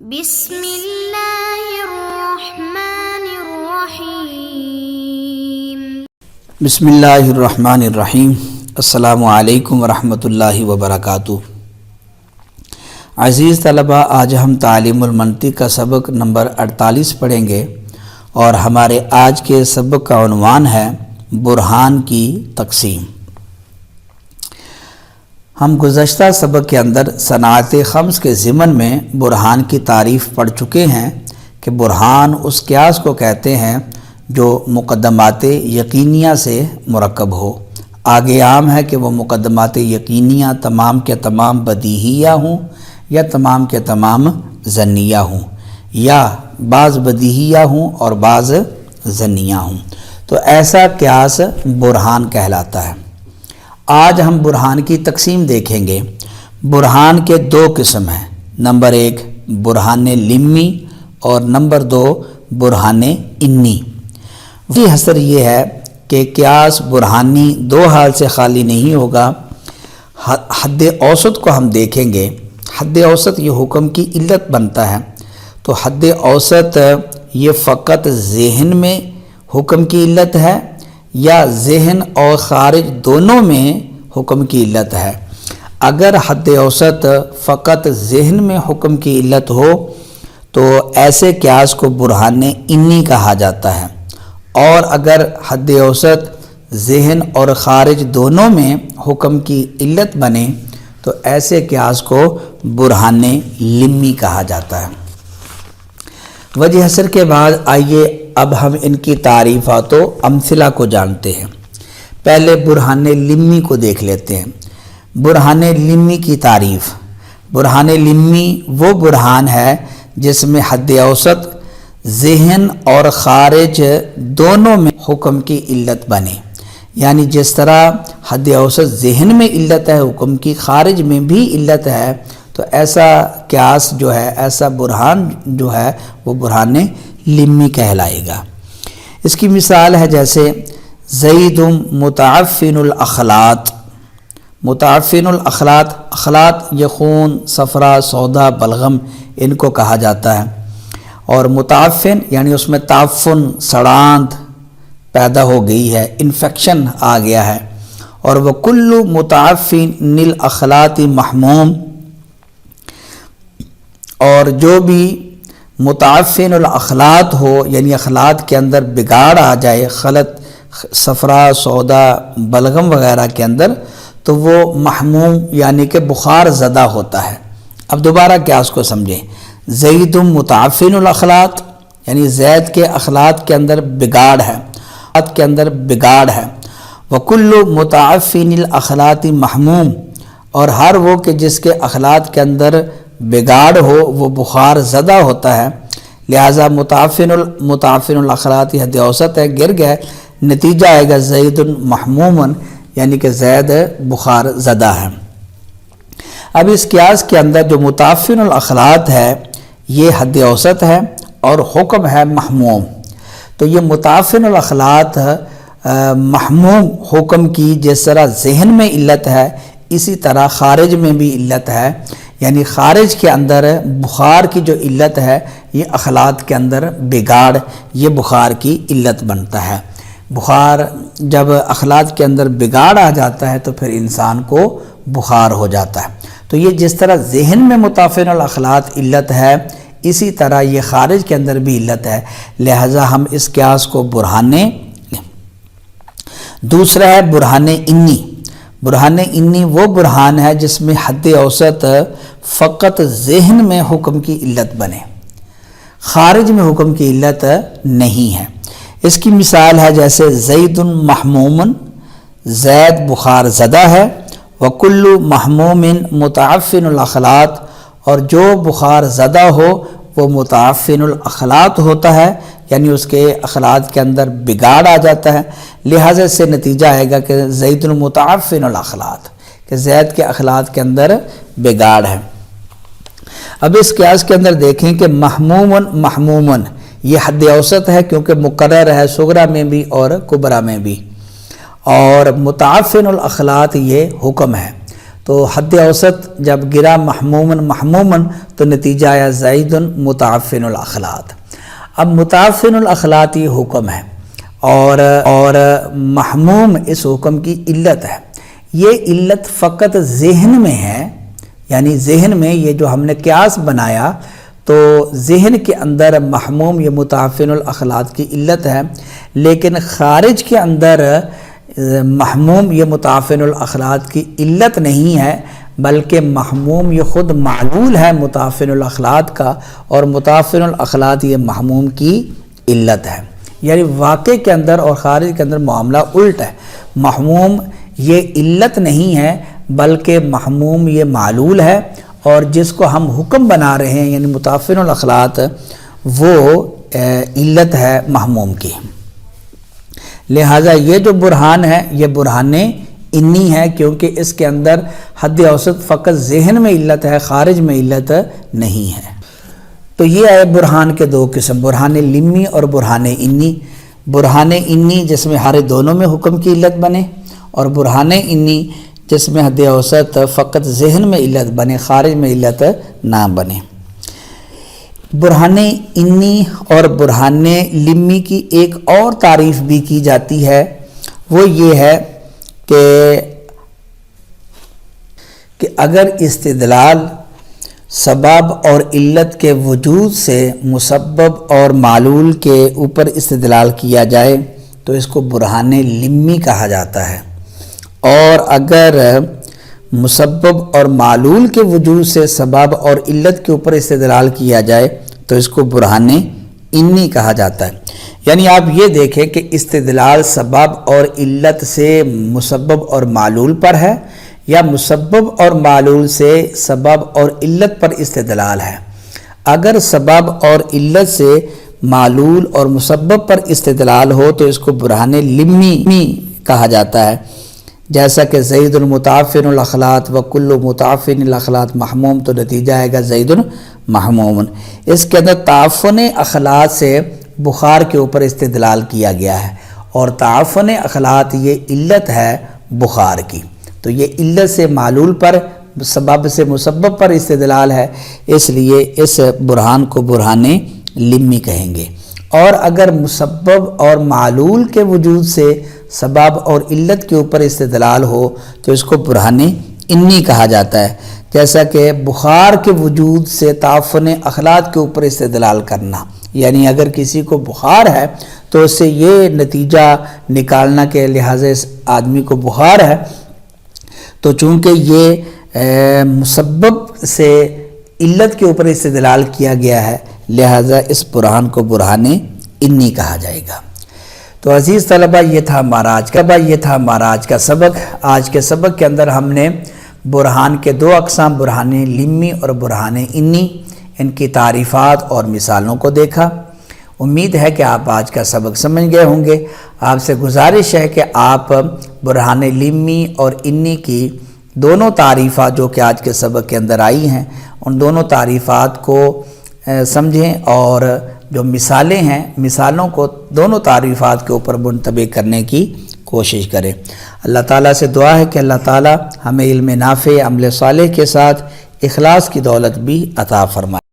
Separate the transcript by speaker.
Speaker 1: بسم اللہ الرحمن الرحیم۔
Speaker 2: بسم اللہ الرحمن الرحیم۔ السلام علیکم ورحمۃ اللہ وبرکاتہ۔ عزیز طلبہ، آج ہم تعلیم المنطق کا سبق نمبر 48 پڑھیں گے، اور ہمارے آج کے سبق کا عنوان ہے برہان کی تقسیم۔ ہم گزشتہ سبق کے اندر صنعت خمس کے ضمن میں برہان کی تعریف پڑھ چکے ہیں کہ برہان اس قیاس کو کہتے ہیں جو مقدمات یقینیہ سے مرکب ہو۔ آگے عام ہے کہ وہ مقدمات یقینیہ تمام کے تمام بدیہیہ ہوں یا تمام کے تمام ظنیہ ہوں، یا بعض بدیہیہ ہوں اور بعض ظنیہ ہوں، تو ایسا قیاس برہان کہلاتا ہے۔ آج ہم برہان کی تقسیم دیکھیں گے۔ برہان کے دو قسم ہیں، نمبر 1 برہان لمی اور نمبر 2 برہان انی۔ وہی حسر یہ ہے کہ قیاس برہانی دو حال سے خالی نہیں ہوگا۔ حد اوسط کو ہم دیکھیں گے۔ حد اوسط یہ حکم کی علت بنتا ہے، تو حد اوسط یہ فقط ذہن میں حکم کی علت ہے یا ذہن اور خارج دونوں میں حکم کی علت ہے؟ اگر حد اوسط فقط ذہن میں حکم کی علت ہو تو ایسے قیاس کو برہان انی کہا جاتا ہے، اور اگر حد اوسط ذہن اور خارج دونوں میں حکم کی علت بنے تو ایسے قیاس کو برہان لمی کہا جاتا ہے۔ وجہ حسر کے بعد آئیے اب ہم ان کی تعریفات و امثلہ کو جانتے ہیں۔ پہلے برہان لمی کو دیکھ لیتے ہیں۔ برہان لمی کی تعریف: برہان لمی وہ برہان ہے جس میں حد اوسط ذہن اور خارج دونوں میں حکم کی علت بنے، یعنی جس طرح حد اوسط ذہن میں علت ہے، حکم کی خارج میں بھی علت ہے، تو ایسا قیاس جو ہے، ایسا برہان جو ہے وہ برہان لمی کہلائے گا۔ اس کی مثال ہے جیسے زید متعفن الاخلاط۔ متعفن الاخلاط، اخلاط یہ خون، صفرا، سودا، بلغم، ان کو کہا جاتا ہے، اور متعفن یعنی اس میں تعفن، سڑاند پیدا ہو گئی ہے، انفیکشن آ گیا ہے۔ اور وہ کل متعفن الاخلاط محموم، اور جو بھی متعفن الاخلاط ہو یعنی اخلاط کے اندر بگاڑ آ جائے، خلط، صفرا، سودا، بلغم وغیرہ کے اندر، تو وہ محموم یعنی کہ بخار زدہ ہوتا ہے۔ اب دوبارہ قیاس کو سمجھیں۔ زید متعفن الاخلاط یعنی زید کے اخلاط کے اندر بگاڑ ہے، کے اندر بگاڑ ہے۔ وکل متعفن الاخلاط محموم، اور ہر وہ کہ جس کے اخلاط کے اندر بگاڑ ہو وہ بخار زدہ ہوتا ہے، لہذا متعفن الاخلاط حد اوسط ہے، گر گئے، نتیجہ آئے گا زید محمومن، یعنی کہ زید بخار زدہ ہے۔ اب اس قیاس کے اندر جو متعفن الاخلاط ہے یہ حد اوسط ہے اور حکم ہے محموم، تو یہ متعفن الاخلاط محموم حکم کی جس طرح ذہن میں علت ہے، اسی طرح خارج میں بھی علت ہے، یعنی خارج کے اندر بخار کی جو علت ہے یہ اخلاط کے اندر بگاڑ، یہ بخار کی علت بنتا ہے۔ بخار جب اخلاط کے اندر بگاڑ آ جاتا ہے تو پھر انسان کو بخار ہو جاتا ہے۔ تو یہ جس طرح ذہن میں متعفن الاخلاط علت ہے، اسی طرح یہ خارج کے اندر بھی علت ہے، لہذا ہم اس قیاس کو برہان۔ دوسرا ہے برہان انی۔ برہان انی وہ برہان ہے جس میں حد اوسط فقط ذہن میں حکم کی علت بنے، خارج میں حکم کی علت نہیں ہے۔ اس کی مثال ہے جیسے زید محموم، زید بخار زدہ ہے، وکل محموم متعفن الاخلاط، اور جو بخار زدہ ہو وہ متعفن الاخلاط ہوتا ہے، یعنی اس کے اخلاط کے اندر بگاڑ آ جاتا ہے، لہذا سے نتیجہ آئے گا کہ زید متعفن الاخلاط، کہ زید کے اخلاط کے اندر بگاڑ ہے۔ اب اس قیاس کے اندر دیکھیں کہ محمومن یہ حد اوسط ہے کیونکہ مقرر ہے صغرا میں بھی اور کبرا میں بھی، اور متعفن الاخلاط یہ حکم ہے، تو حد اوسط جب گرا محمومن محمومن تو نتیجہ آیا زید متعفن الاخلاط۔ اب متعفن الاخلاط یہ حکم ہے اور محموم اس حکم کی علت ہے۔ یہ علت فقط ذہن میں ہے، یعنی ذہن میں یہ جو ہم نے قیاس بنایا تو ذہن کے اندر محموم یہ متعفن الاخلاط کی علت ہے، لیکن خارج کے اندر محموم یہ متعفن الاخلاط کی علت نہیں ہے، بلکہ محموم یہ خود معلول ہے متعفن الاخلاط کا، اور متعفن الاخلاط یہ محموم کی علت ہے۔ یعنی واقع کے اندر اور خارج کے اندر معاملہ الٹ ہے۔ محموم یہ علت نہیں ہے بلکہ محموم یہ معلول ہے، اور جس کو ہم حکم بنا رہے ہیں یعنی متعفن الاخلاط وہ علت ہے محموم کی۔ لہٰذا یہ جو برہان ہے یہ برہان انی ہے، کیونکہ اس کے اندر حد اوسط فقط ذہن میں علت ہے، خارج میں علت نہیں ہے۔ تو یہ ہے برہان کے دو قسم، برہان لمی اور برہان انی۔ برہان انی جس میں ہر دونوں میں حکم کی علت بنے، اور برہان انی جس میں حد اوسط فقط ذہن میں علت بنے، خارج میں علت نہ بنے۔ برہان انی اور برہان لمی کی ایک اور تعریف بھی کی جاتی ہے، وہ یہ ہے کہ اگر استدلال سبب اور علت کے وجود سے مسبب اور معلول کے اوپر استدلال کیا جائے تو اس کو برہان لمی کہا جاتا ہے، اور اگر مسبب اور معلول کے وجود سے سبب اور علت کے اوپر استدلال کیا جائے تو اس کو برہان انی کہا جاتا ہے۔ یعنی آپ یہ دیکھیں کہ استدلال سبب اور علت سے مسبب اور معلول پر ہے، یا مسبب اور معلول سے سبب اور علت پر استدلال ہے۔ اگر سبب اور علت سے معلول اور مسبب پر استدلال ہو تو اس کو برہان لمی کہا جاتا ہے، جیسا کہ زید المتعفن الاخلاط و کل متعفن الاخلاط محموم، تو نتیجہ آئے گا زید محموم۔ اس کے اندر تعفن اخلاط سے بخار کے اوپر استدلال کیا گیا ہے، اور تعفن اخلاط یہ علت ہے بخار کی، تو یہ علت سے معلول پر، سبب سے مسبب پر استدلال ہے، اس لیے اس برہان کو برہان لمی کہیں گے۔ اور اگر مسبب اور معلول کے وجود سے سبب اور علت کے اوپر استدلال ہو تو اس کو برہان انی کہا جاتا ہے، جیسا کہ بخار کے وجود سے تعفن اخلاط کے اوپر استدلال کرنا، یعنی اگر کسی کو بخار ہے تو اس سے یہ نتیجہ نکالنا کہ لہٰذا اس آدمی کو بخار ہے، تو چونکہ یہ مسبب سے علت کے اوپر استدلال کیا گیا ہے لہٰذا اس برہان کو برہان انی کہا جائے گا۔ تو عزیز طلبہ یہ تھا ہمارا آج کا سبق۔ آج کے سبق کے اندر ہم نے برہان کے دو اقسام، برہان لمی اور برہان انی، ان کی تعریفات اور مثالوں کو دیکھا۔ امید ہے کہ آپ آج کا سبق سمجھ گئے ہوں گے۔ آپ سے گزارش ہے کہ آپ برہان لمی اور انی کی دونوں تعریفات جو کہ آج کے سبق کے اندر آئی ہیں ان دونوں تعریفات کو سمجھیں، اور جو مثالیں ہیں مثالوں کو دونوں تعریفات کے اوپر منطبق کرنے کی کوشش کریں۔ اللہ تعالیٰ سے دعا ہے کہ اللہ تعالیٰ ہمیں علم نافع، عمل صالح کے ساتھ اخلاص کی دولت بھی عطا فرمائے۔